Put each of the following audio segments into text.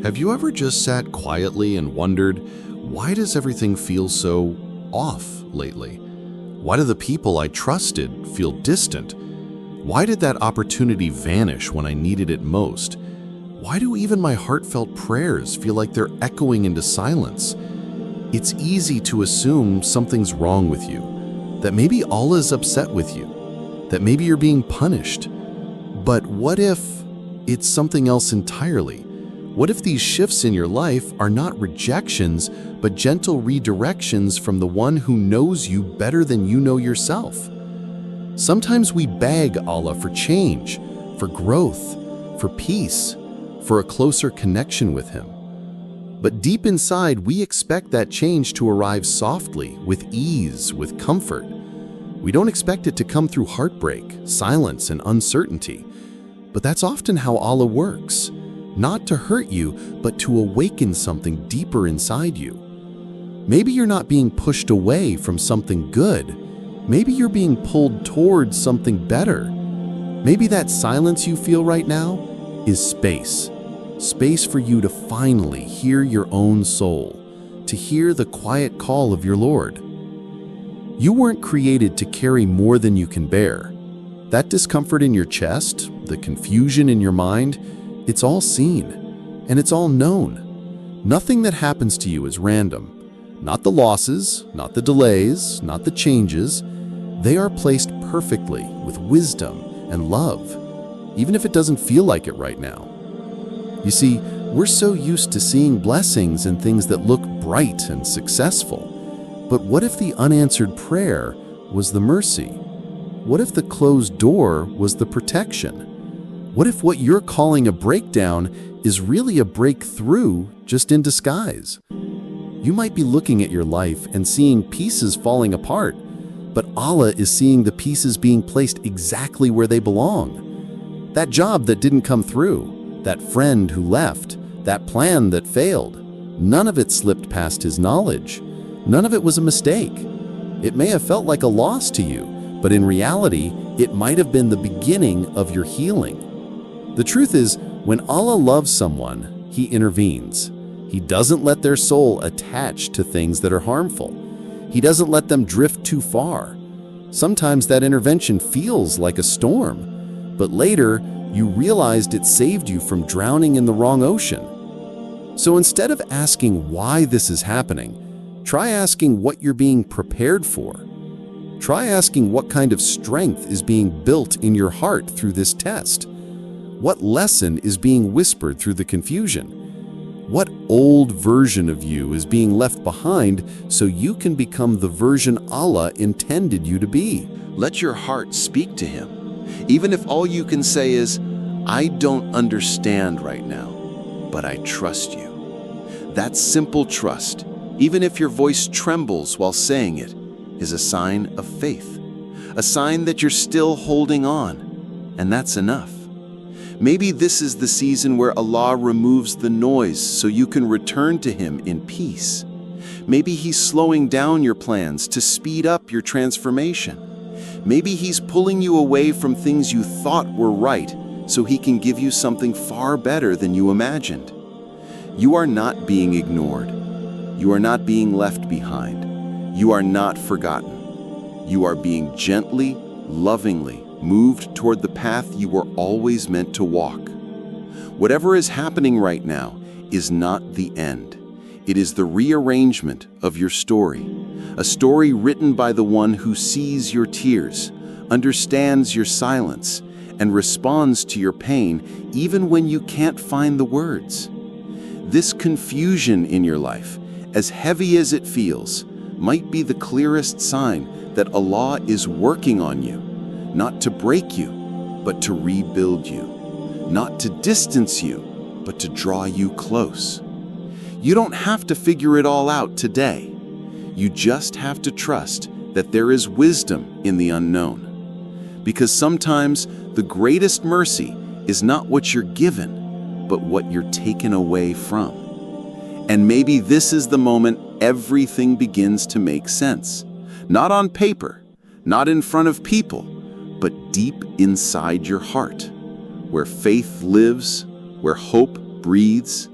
Have you ever just sat quietly and wondered, why does everything feel so off lately? Why do the people I trusted feel distant? Why did that opportunity vanish when I needed it most? Why do even my heartfelt prayers feel like they're echoing into silence? It's easy to assume something's wrong with you, that maybe Allah's upset with you, that maybe you're being punished. But what if it's something else entirely? What if these shifts in your life are not rejections, but gentle redirections from the one who knows you better than you know yourself? Sometimes we beg Allah for change, for growth, for peace, for a closer connection with Him. But deep inside, we expect that change to arrive softly, with ease, with comfort. We don't expect it to come through heartbreak, silence, and uncertainty. But that's often how Allah works. Not to hurt you, but to awaken something deeper inside you. Maybe you're not being pushed away from something good. Maybe you're being pulled towards something better. Maybe that silence you feel right now is space. Space for you to finally hear your own soul, to hear the quiet call of your Lord. You weren't created to carry more than you can bear. That discomfort in your chest, the confusion in your mind, it's all seen, and it's all known. Nothing that happens to you is random. Not the losses, not the delays, not the changes. They are placed perfectly with wisdom and love, even if it doesn't feel like it right now. You see, we're so used to seeing blessings and things that look bright and successful. But what if the unanswered prayer was the mercy? What if the closed door was the protection? What if what you're calling a breakdown is really a breakthrough just in disguise? You might be looking at your life and seeing pieces falling apart, but Allah is seeing the pieces being placed exactly where they belong. That job that didn't come through, that friend who left, that plan that failed, none of it slipped past His knowledge. None of it was a mistake. It may have felt like a loss to you, but in reality, it might have been the beginning of your healing. The truth is, when Allah loves someone, He intervenes. He doesn't let their soul attach to things that are harmful. He doesn't let them drift too far. Sometimes that intervention feels like a storm, but later you realized it saved you from drowning in the wrong ocean. So instead of asking why this is happening, try asking what you're being prepared for. Try asking what kind of strength is being built in your heart through this test. What lesson is being whispered through the confusion? What old version of you is being left behind so you can become the version Allah intended you to be? Let your heart speak to Him, even if all you can say is, "I don't understand right now, but I trust you." That simple trust, even if your voice trembles while saying it, is a sign of faith, a sign that you're still holding on, and that's enough. Maybe this is the season where Allah removes the noise so you can return to Him in peace. Maybe He's slowing down your plans to speed up your transformation. Maybe He's pulling you away from things you thought were right so He can give you something far better than you imagined. You are not being ignored. You are not being left behind. You are not forgotten. You are being gently, lovingly moved toward the path you were always meant to walk. Whatever is happening right now is not the end. It is the rearrangement of your story, a story written by the one who sees your tears, understands your silence, and responds to your pain even when you can't find the words. This confusion in your life, as heavy as it feels, might be the clearest sign that Allah is working on you. Not to break you, but to rebuild you. Not to distance you, but to draw you close. You don't have to figure it all out today. You just have to trust that there is wisdom in the unknown. Because sometimes the greatest mercy is not what you're given, but what you're taken away from. And maybe this is the moment everything begins to make sense. Not on paper, not in front of people, but deep inside your heart, where faith lives, where hope breathes,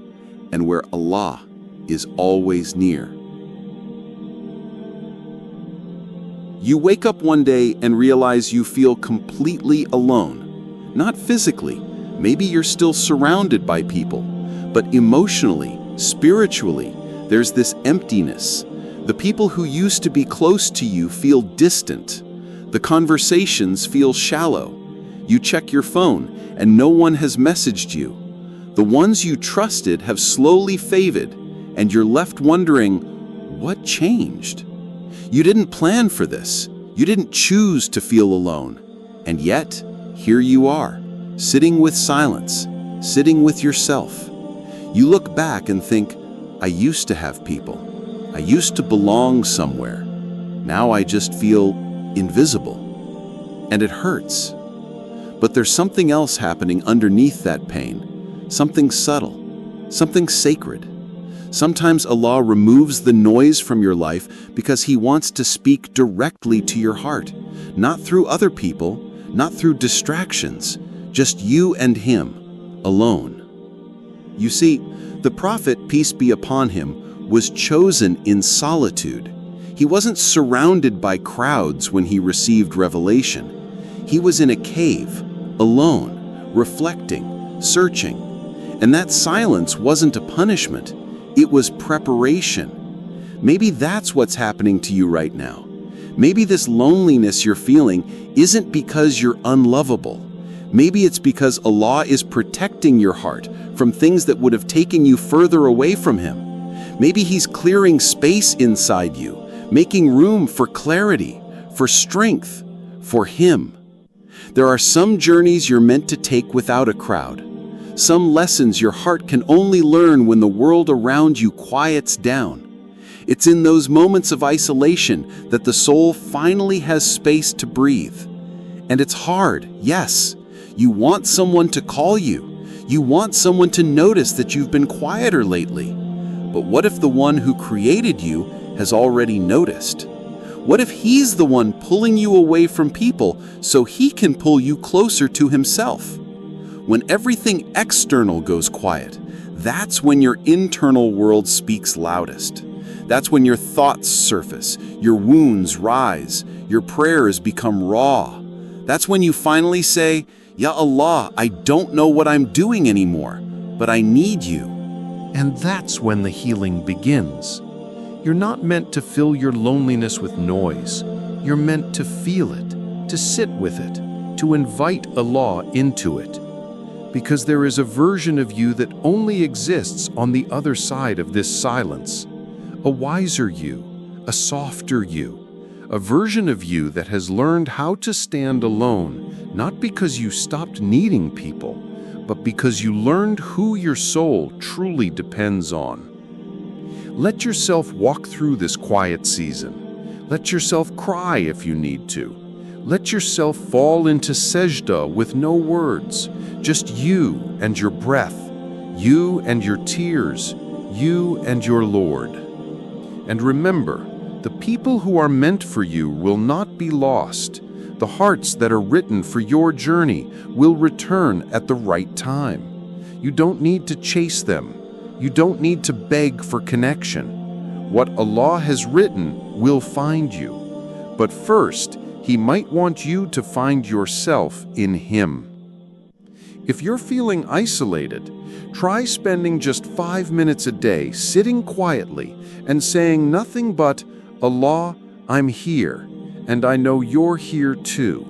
and where Allah is always near. You wake up one day and realize you feel completely alone. Not physically, maybe you're still surrounded by people, but emotionally, spiritually, there's this emptiness. The people who used to be close to you feel distant. The conversations feel shallow. You check your phone and no one has messaged you. The ones you trusted have slowly faded, and you're left wondering, what changed? You didn't plan for this. You didn't choose to feel alone. And yet, here you are, sitting with silence, sitting with yourself. You look back and think, I used to have people. I used to belong somewhere. Now I just feel invisible. And it hurts. But there's something else happening underneath that pain. Something subtle, something sacred. Sometimes Allah removes the noise from your life because He wants to speak directly to your heart, not through other people, not through distractions, just you and Him, alone. You see, the Prophet, peace be upon him, was chosen in solitude. He wasn't surrounded by crowds when he received revelation. He was in a cave, alone, reflecting, searching. And that silence wasn't a punishment. It was preparation. Maybe that's what's happening to you right now. Maybe this loneliness you're feeling isn't because you're unlovable. Maybe it's because Allah is protecting your heart from things that would have taken you further away from Him. Maybe He's clearing space inside you, making room for clarity, for strength, for Him. There are some journeys you're meant to take without a crowd. Some lessons your heart can only learn when the world around you quiets down. It's in those moments of isolation that the soul finally has space to breathe. And it's hard, yes. You want someone to call you. You want someone to notice that you've been quieter lately. But what if the one who created you has already noticed? What if He's the one pulling you away from people so He can pull you closer to Himself? When everything external goes quiet, that's when your internal world speaks loudest. That's when your thoughts surface, your wounds rise, your prayers become raw. That's when you finally say, Ya Allah, I don't know what I'm doing anymore, but I need you. And that's when the healing begins. You're not meant to fill your loneliness with noise. You're meant to feel it, to sit with it, to invite Allah into it. Because there is a version of you that only exists on the other side of this silence. A wiser you, a softer you, a version of you that has learned how to stand alone, not because you stopped needing people, but because you learned who your soul truly depends on. Let yourself walk through this quiet season. Let yourself cry if you need to. Let yourself fall into sajda with no words, just you and your breath, you and your tears, you and your Lord. And remember, the people who are meant for you will not be lost. The hearts that are written for your journey will return at the right time. You don't need to chase them. You don't need to beg for connection. What Allah has written will find you. But first, He might want you to find yourself in Him. If you're feeling isolated, try spending just 5 minutes a day sitting quietly and saying nothing but, Allah, I'm here, and I know you're here too.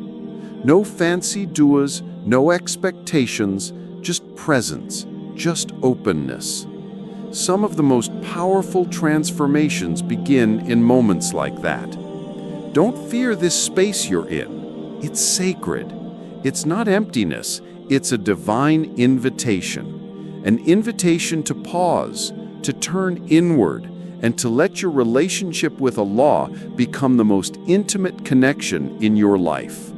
No fancy duas, no expectations, just presence, just openness. Some of the most powerful transformations begin in moments like that. Don't fear this space you're in. It's sacred. It's not emptiness. It's a divine invitation. An invitation to pause, to turn inward, and to let your relationship with Allah become the most intimate connection in your life.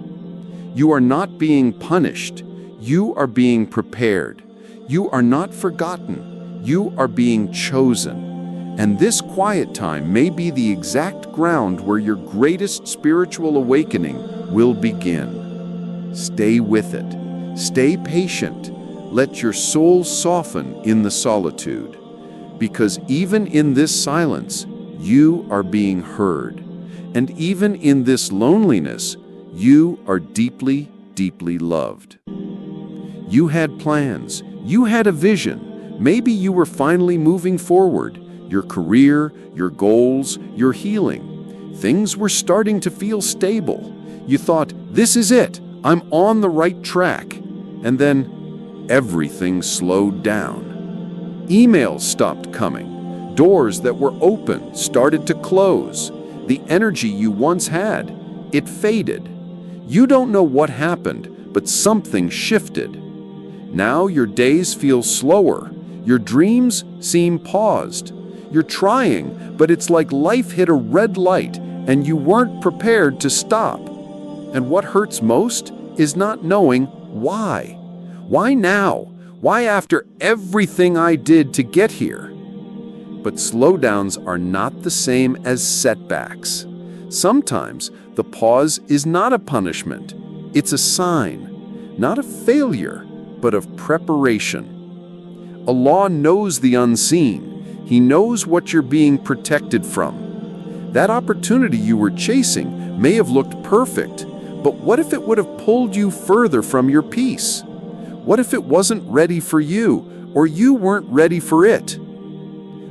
You are not being punished. You are being prepared. You are not forgotten. You are being chosen. And this quiet time may be the exact ground where your greatest spiritual awakening will begin. Stay with it. Stay patient. Let your soul soften in the solitude. Because even in this silence, you are being heard. And even in this loneliness, you are deeply, deeply loved. You had plans. You had a vision. Maybe you were finally moving forward. Your career, your goals, your healing. Things were starting to feel stable. You thought, this is it. I'm on the right track. And then everything slowed down. Emails stopped coming. Doors that were open started to close. The energy you once had, it faded. You don't know what happened, but something shifted. Now your days feel slower. Your dreams seem paused. You're trying, but it's like life hit a red light and you weren't prepared to stop. And what hurts most is not knowing why. Why now? Why after everything I did to get here? But slowdowns are not the same as setbacks. Sometimes the pause is not a punishment. It's a sign, not of failure, but of preparation. Allah knows the unseen. He knows what you're being protected from. That opportunity you were chasing may have looked perfect, but what if it would have pulled you further from your peace? What if it wasn't ready for you, or you weren't ready for it?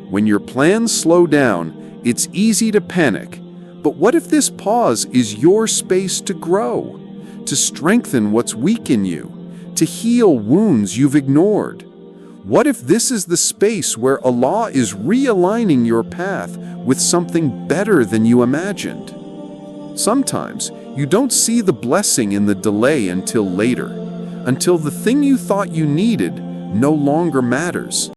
When your plans slow down, it's easy to panic. But what if this pause is your space to grow, to strengthen what's weak in you, to heal wounds you've ignored? What if this is the space where Allah is realigning your path with something better than you imagined? Sometimes you don't see the blessing in the delay until later, until the thing you thought you needed no longer matters.